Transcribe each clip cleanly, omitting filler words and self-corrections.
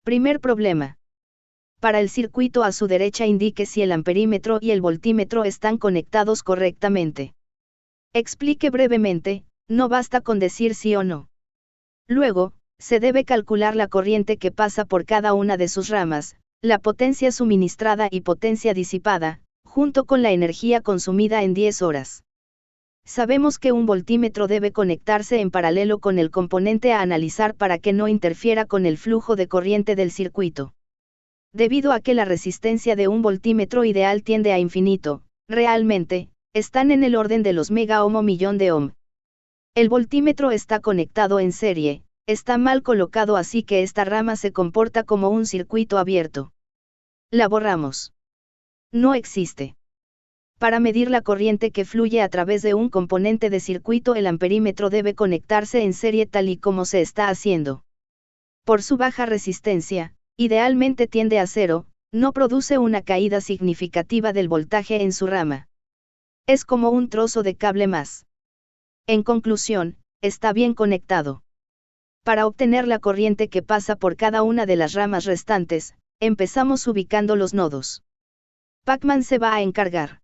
Primer problema. Para el circuito a su derecha indique si el amperímetro y el voltímetro están conectados correctamente. Explique brevemente, no basta con decir sí o no. Luego, se debe calcular la corriente que pasa por cada una de sus ramas, la potencia suministrada y potencia disipada, junto con la energía consumida en 10 horas. Sabemos que un voltímetro debe conectarse en paralelo con el componente a analizar para que no interfiera con el flujo de corriente del circuito. Debido a que la resistencia de un voltímetro ideal tiende a infinito, realmente, están en el orden de los megaohm o millón de ohm. El voltímetro está conectado en serie, está mal colocado así que esta rama se comporta como un circuito abierto. La borramos. No existe. Para medir la corriente que fluye a través de un componente de circuito, el amperímetro debe conectarse en serie tal y como se está haciendo. Por su baja resistencia, idealmente tiende a cero, no produce una caída significativa del voltaje en su rama. Es como un trozo de cable más. En conclusión, está bien conectado. Para obtener la corriente que pasa por cada una de las ramas restantes, empezamos ubicando los nodos. Pacman se va a encargar.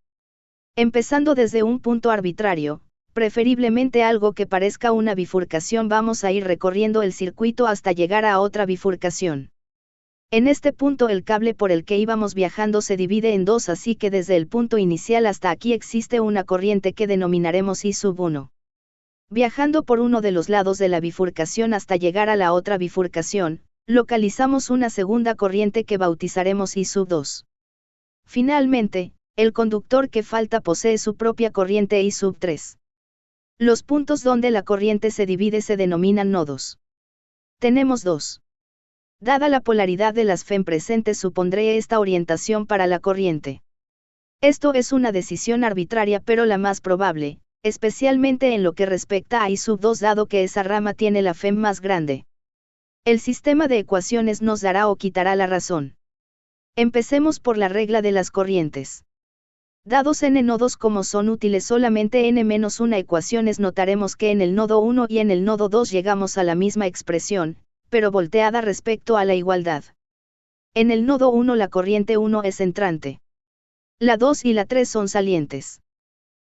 Empezando desde un punto arbitrario, preferiblemente algo que parezca una bifurcación, vamos a ir recorriendo el circuito hasta llegar a otra bifurcación. En este punto el cable por el que íbamos viajando se divide en dos, así que desde el punto inicial hasta aquí existe una corriente que denominaremos I1. Viajando por uno de los lados de la bifurcación hasta llegar a la otra bifurcación, localizamos una segunda corriente que bautizaremos I2. Finalmente, el conductor que falta posee su propia corriente I3. Los puntos donde la corriente se divide se denominan nodos. Tenemos dos. Dada la polaridad de las FEM presentes, supondré esta orientación para la corriente. Esto es una decisión arbitraria pero la más probable, especialmente en lo que respecta a I2 dado que esa rama tiene la FEM más grande. El sistema de ecuaciones nos dará o quitará la razón. Empecemos por la regla de las corrientes. Dados n nodos como son útiles solamente n-1 ecuaciones, notaremos que en el nodo 1 y en el nodo 2 llegamos a la misma expresión, pero volteada respecto a la igualdad. En el nodo 1 la corriente 1 es entrante. La 2 y la 3 son salientes.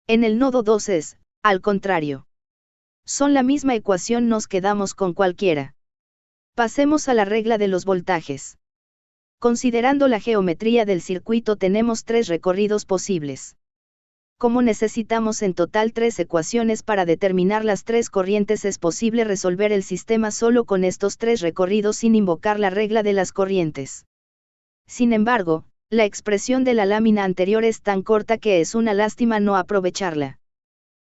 En el nodo 2 es, al contrario. Son la misma ecuación, nos quedamos con cualquiera. Pasemos a la regla de los voltajes. Considerando la geometría del circuito tenemos tres recorridos posibles. Como necesitamos en total tres ecuaciones para determinar las tres corrientes, es posible resolver el sistema solo con estos tres recorridos sin invocar la regla de las corrientes. Sin embargo, la expresión de la lámina anterior es tan corta que es una lástima no aprovecharla.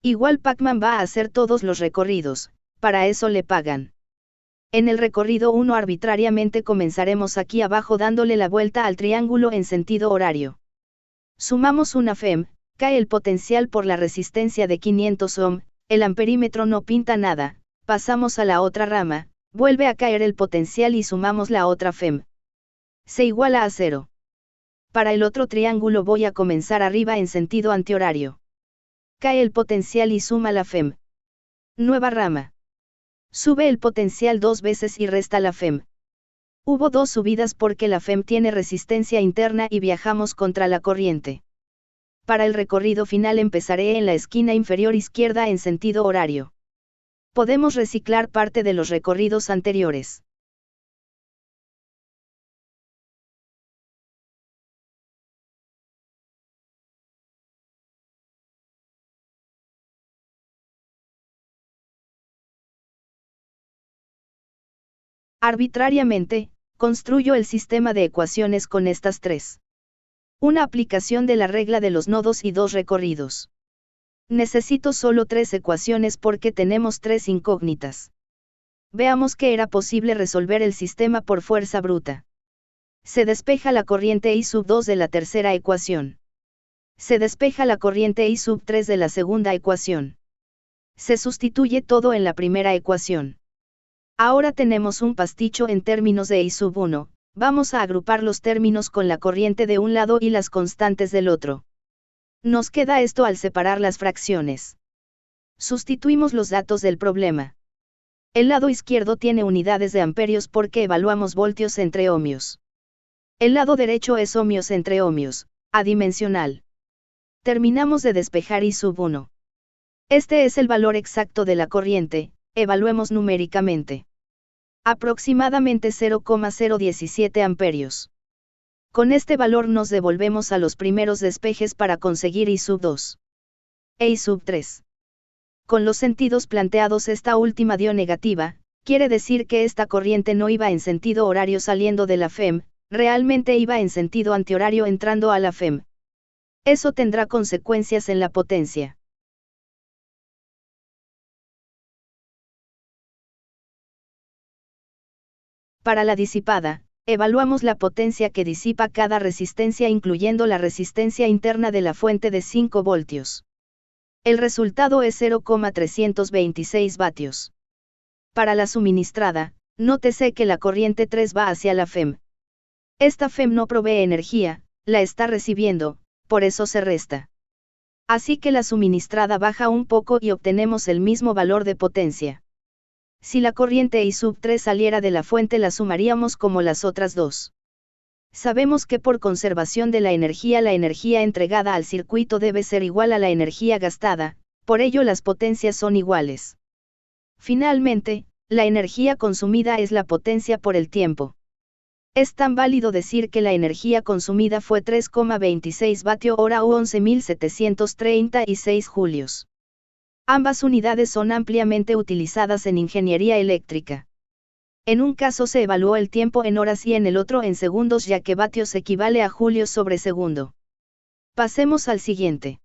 Igual Pacman va a hacer todos los recorridos, para eso le pagan. En el recorrido 1 arbitrariamente comenzaremos aquí abajo dándole la vuelta al triángulo en sentido horario. Sumamos una FEM, cae el potencial por la resistencia de 500 ohm, el amperímetro no pinta nada, pasamos a la otra rama, vuelve a caer el potencial y sumamos la otra FEM. Se iguala a 0. Para el otro triángulo voy a comenzar arriba en sentido antihorario. Cae el potencial y suma la FEM. Nueva rama. Sube el potencial dos veces y resta la FEM. Hubo dos subidas porque la FEM tiene resistencia interna y viajamos contra la corriente. Para el recorrido final empezaré en la esquina inferior izquierda en sentido horario. Podemos reciclar parte de los recorridos anteriores. Arbitrariamente, construyo el sistema de ecuaciones con estas tres. Una aplicación de la regla de los nodos y dos recorridos. Necesito solo tres ecuaciones porque tenemos tres incógnitas. Veamos que era posible resolver el sistema por fuerza bruta. Se despeja la corriente I2 de la tercera ecuación. Se despeja la corriente I3 de la segunda ecuación. Se sustituye todo en la primera ecuación. Ahora tenemos un pasticho en términos de I1, vamos a agrupar los términos con la corriente de un lado y las constantes del otro. Nos queda esto al separar las fracciones. Sustituimos los datos del problema. El lado izquierdo tiene unidades de amperios porque evaluamos voltios entre ohmios. El lado derecho es ohmios entre ohmios, adimensional. Terminamos de despejar I sub 1. Este es el valor exacto de la corriente, evaluemos numéricamente. Aproximadamente 0,017 amperios. Con este valor nos devolvemos a los primeros despejes para conseguir I sub 2. E I sub 3. Con los sentidos planteados esta última dio negativa, quiere decir que esta corriente no iba en sentido horario saliendo de la FEM, realmente iba en sentido antihorario entrando a la FEM. Eso tendrá consecuencias en la potencia. Para la disipada, evaluamos la potencia que disipa cada resistencia incluyendo la resistencia interna de la fuente de 5 voltios. El resultado es 0,326 vatios. Para la suministrada, nótese que la corriente 3 va hacia la FEM. Esta FEM no provee energía, la está recibiendo, por eso se resta. Así que la suministrada baja un poco y obtenemos el mismo valor de potencia. Si la corriente I sub 3 saliera de la fuente la sumaríamos como las otras dos. Sabemos que por conservación de la energía entregada al circuito debe ser igual a la energía gastada, por ello las potencias son iguales. Finalmente, la energía consumida es la potencia por el tiempo. Es tan válido decir que la energía consumida fue 3,26 vatio-hora o 11.736 julios. Ambas unidades son ampliamente utilizadas en ingeniería eléctrica. En un caso se evaluó el tiempo en horas y en el otro en segundos ya que vatios equivale a julios sobre segundo. Pasemos al siguiente.